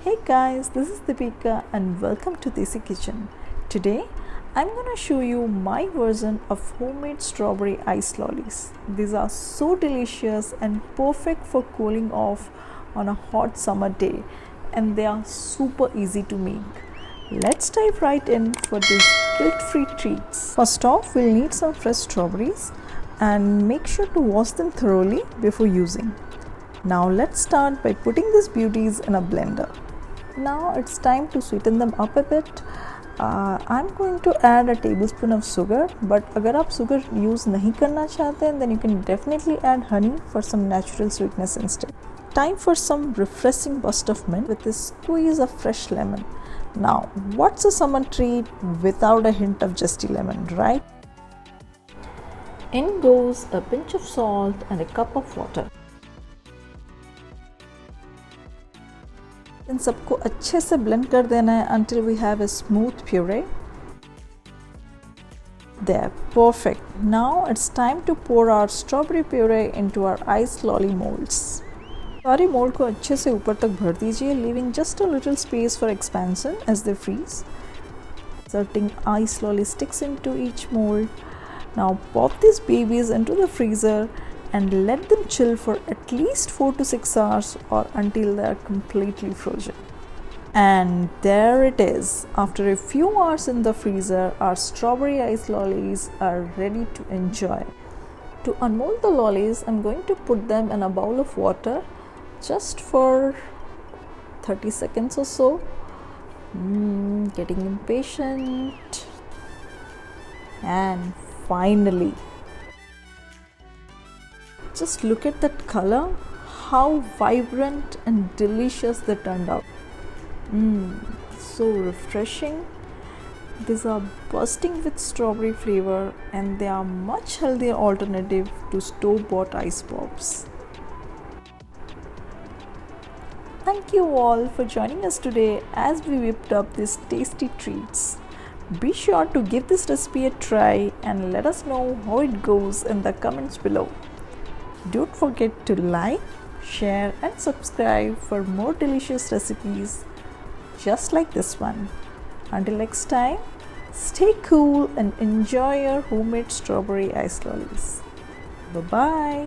Hey guys, this is Deepika and welcome to Deesee Kitchen. Today I'm gonna show you my version of homemade strawberry ice lollies. These are so delicious and perfect for cooling off on a hot summer day, and they are super easy to make. Let's dive right in for these guilt-free treats. First off, we'll need some fresh strawberries and make sure to wash them thoroughly before using. Now let's start by putting these beauties in a blender. Now it's time to sweeten them up a bit. I'm going to add a tablespoon of sugar, but अगर आप sugar use नहीं करना चाहते हैं, then you can definitely add honey for some natural sweetness instead. Time for some refreshing burst of mint with a squeeze of fresh lemon. Now, what's a summer treat without a hint of zesty lemon, right? In goes a pinch of salt and a cup of water. इन सबको अच्छे से blend कर देना है until we have a smooth puree. There, perfect. Now it's time to pour our strawberry puree into our ice lolly molds. सारे mould को अच्छे से ऊपर तक भर दीजिए, leaving just a little space for expansion as they freeze. Inserting ice lolly sticks into each mold. Now pop these babies into the freezer and let them chill for at least 4 to 6 hours or until they are completely frozen. And there it is. After a few hours in the freezer, our strawberry ice lollies are ready to enjoy. To unmold the lollies, I'm going to put them in a bowl of water just for 30 seconds or so. Getting impatient. And finally, just look at that color, how vibrant and delicious they turned out. So refreshing. These are bursting with strawberry flavor and they are much healthier alternative to store-bought ice pops. Thank you all for joining us today as we whipped up these tasty treats. Be sure to give this recipe a try and let us know how it goes in the comments below. Don't forget to like, share and subscribe for more delicious recipes just like this one. Until next time, stay cool and enjoy your homemade strawberry ice lollies. Bye-bye.